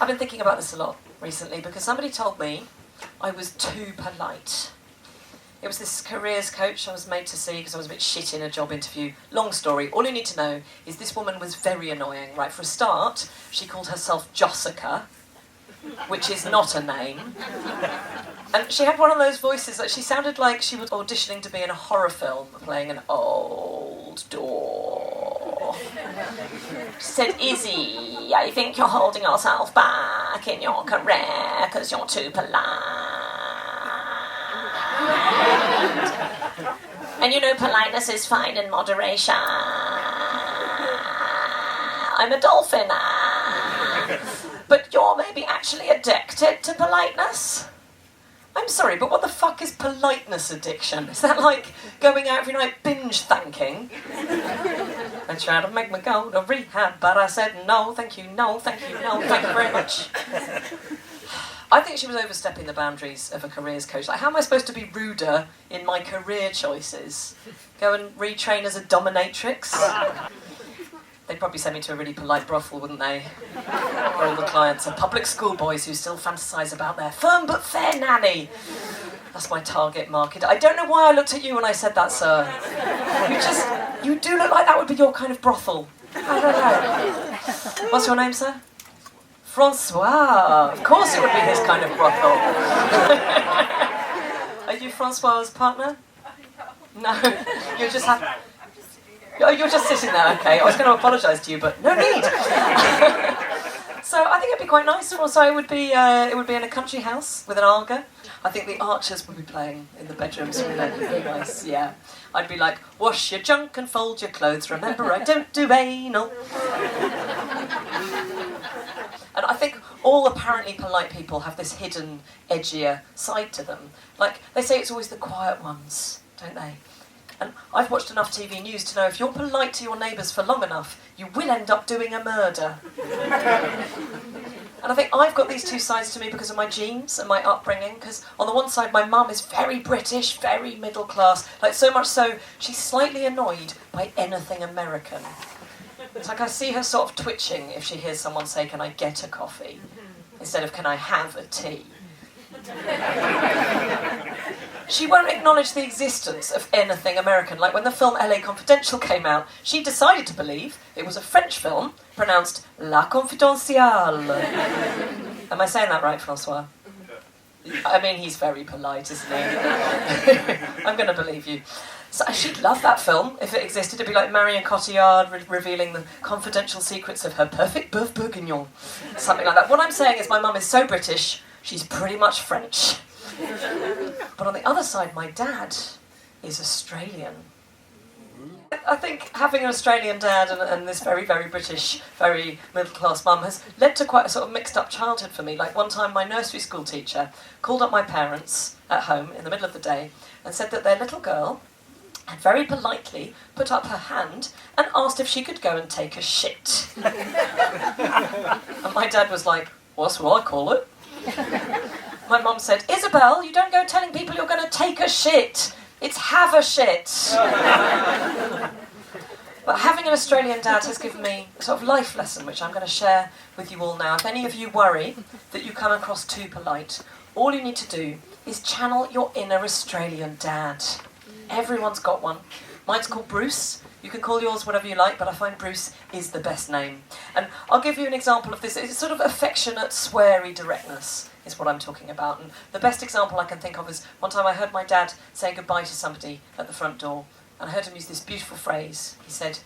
I've been thinking about this a lot recently because somebody told me I was too polite. It was this careers coach I was made to see because I was a bit shit in a job interview. Long story. All you need to know is this woman was very annoying. Right, for a start, she called herself Jossica, which is not a name. And she had one of those voices that she sounded like she was auditioning to be in a horror film, playing an old door. She said, Izzy, I think you're holding yourself back in your career because you're too polite. And you know, politeness is fine in moderation. I'm a dolphin. But you're maybe actually addicted to politeness? I'm sorry, but what the fuck is politeness addiction? Is that like going out every night binge thanking? I tried to make me go to rehab, but I said no, thank you, no, thank you, no, thank you very much. I think she was overstepping the boundaries of a careers coach. Like, how am I supposed to be ruder in my career choices? Go and retrain as a dominatrix? They'd probably send me to a really polite brothel, wouldn't they? Where all the clients are public school boys who still fantasise about their firm but fair nanny. That's my target market. I don't know why I looked at you when I said that, sir. You do look like that would be your kind of brothel. I don't know. What's your name, sir? Francois. Of course it would be his kind of brothel. Are you Francois' partner? No. You're just happy. Oh, you're just sitting there, okay. I was going to apologise to you, but no need. So I think it'd be quite nice. Also, it would be in a country house with an Arga. I think the Archers would be playing in the bedrooms. Wouldn't it? It'd be nice, yeah. I'd be like, wash your junk and fold your clothes. Remember, I don't do anal. And I think all apparently polite people have this hidden, edgier side to them. Like, they say it's always the quiet ones, don't they? And I've watched enough TV news to know if you're polite to your neighbours for long enough, you will end up doing a murder. And I think I've got these two sides to me because of my genes and my upbringing, because on the one side my mum is very British, very middle class, like so much so she's slightly annoyed by anything American. It's like I see her sort of twitching if she hears someone say, can I get a coffee? Instead of, can I have a tea? She won't acknowledge the existence of anything American. Like when the film LA Confidential came out, she decided to believe it was a French film pronounced La Confidentiale. Am I saying that right, Francois? I mean, he's very polite, isn't he? I'm going to believe you. So she'd love that film if it existed. It'd be like Marion Cotillard revealing the confidential secrets of her perfect boeuf bourguignon. Something like that. What I'm saying is my mum is so British, she's pretty much French. But on the other side, my dad is Australian. I think having an Australian dad and this very, very British, very middle-class mum has led to quite a sort of mixed-up childhood for me. Like one time my nursery school teacher called up my parents at home in the middle of the day and said that their little girl had very politely put up her hand and asked if she could go and take a shit. And my dad was like, what's what I call it? My mum said, Isabel, you don't go telling people you're going to take a shit. It's have a shit. But having an Australian dad has given me a sort of life lesson, which I'm going to share with you all now. If any of you worry that you come across too polite, all you need to do is channel your inner Australian dad. Everyone's got one. Mine's called Bruce. You can call yours whatever you like, but I find Bruce is the best name. And I'll give you an example of this. It's sort of affectionate, sweary directness is what I'm talking about. And the best example I can think of is one time I heard my dad say goodbye to somebody at the front door, and I heard him use this beautiful phrase. He said,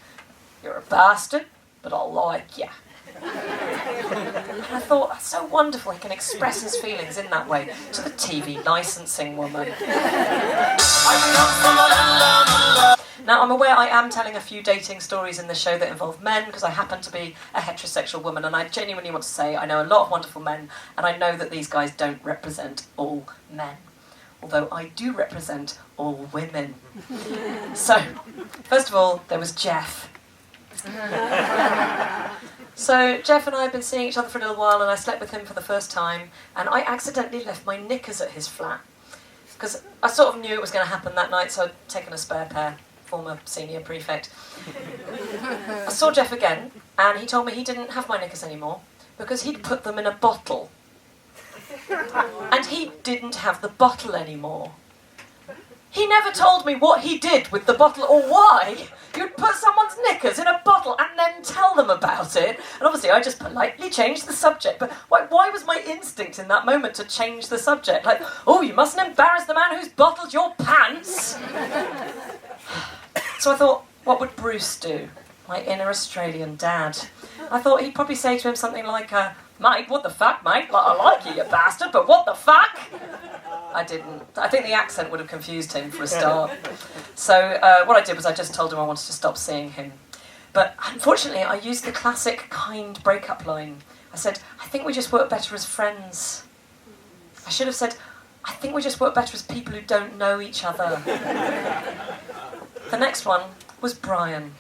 you're a bastard, but I'll like ya. And I thought, that's so wonderful, he can express his feelings in that way to the TV licensing woman. Now, I'm aware I am telling a few dating stories in the show that involve men because I happen to be a heterosexual woman, and I genuinely want to say I know a lot of wonderful men, and I know that these guys don't represent all men, although I do represent all women. So, first of all, there was Jeff. So Jeff and I had been seeing each other for a little while, and I slept with him for the first time, and I accidentally left my knickers at his flat because I sort of knew it was going to happen that night, so I'd taken a spare pair. Former senior prefect. I saw Jeff again, and he told me he didn't have my knickers anymore, because he'd put them in a bottle. And he didn't have the bottle anymore. He never told me what he did with the bottle or why you'd put someone's knickers in a bottle and then tell them about it. And obviously I just politely changed the subject. But why was my instinct in that moment to change the subject? Like, oh, you mustn't embarrass the man who's bottled your pants. So I thought, what would Bruce do? My inner Australian dad. I thought he'd probably say to him something like, mate, what the fuck, mate? Like, I like you, you bastard, but what the fuck? I didn't. I think the accent would have confused him for a start. So what I did was I just told him I wanted to stop seeing him. But unfortunately, I used the classic kind breakup line. I said, I think we just work better as friends. I should have said, I think we just work better as people who don't know each other. The next one was Brian.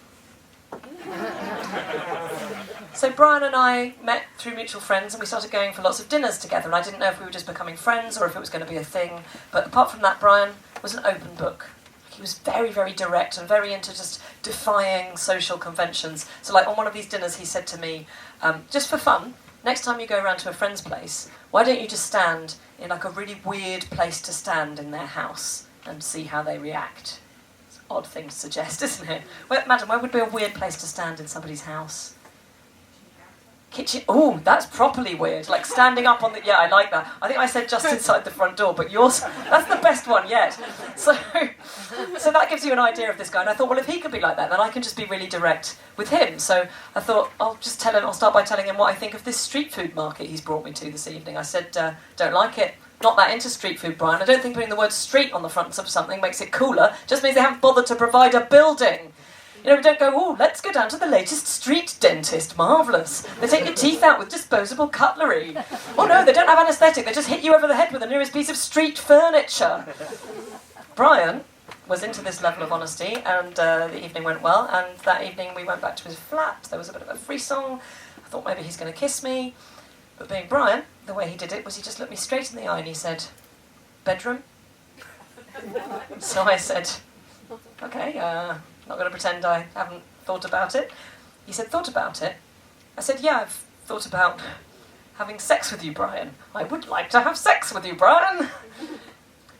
So Brian and I met through mutual friends and we started going for lots of dinners together, and I didn't know if we were just becoming friends or if it was going to be a thing. But apart from that, Brian was an open book. He was very, very direct and very into just defying social conventions. So like on one of these dinners he said to me, just for fun, next time you go around to a friend's place, why don't you just stand in like a really weird place to stand in their house and see how they react? It's an odd thing to suggest, isn't it? Well, madam, where would be a weird place to stand in somebody's house? Kitchen. Oh, that's properly weird. Like standing up on the... Yeah, I like that. I think I said just inside the front door, but yours... That's the best one yet. So that gives you an idea of this guy. And I thought, well, if he could be like that, then I can just be really direct with him. So I thought, I'll start by telling him what I think of this street food market he's brought me to this evening. I said, don't like it. Not that into street food, Brian. I don't think putting the word street on the front of something makes it cooler. Just means they haven't bothered to provide a building. You know, we don't go, oh, let's go down to the latest street dentist. Marvellous. They take your teeth out with disposable cutlery. Oh no, they don't have anaesthetic. They just hit you over the head with the nearest piece of street furniture. Brian was into this level of honesty, and the evening went well. And that evening we went back to his flat. There was a bit of a frisson. I thought maybe he's going to kiss me. But being Brian, the way he did it was he just looked me straight in the eye and he said, bedroom? So I said, okay, not going to pretend I haven't thought about it. He said, thought about it? I said, yeah, I've thought about having sex with you, Brian. I would like to have sex with you, Brian.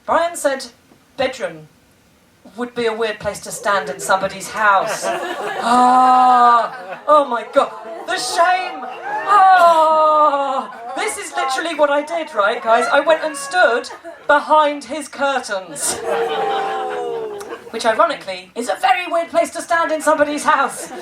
Brian said, bedroom would be a weird place to stand in somebody's house. Oh my God, the shame. This is literally what I did, right, guys? I went and stood behind his curtains. Which, ironically, is a very weird place to stand in somebody's house.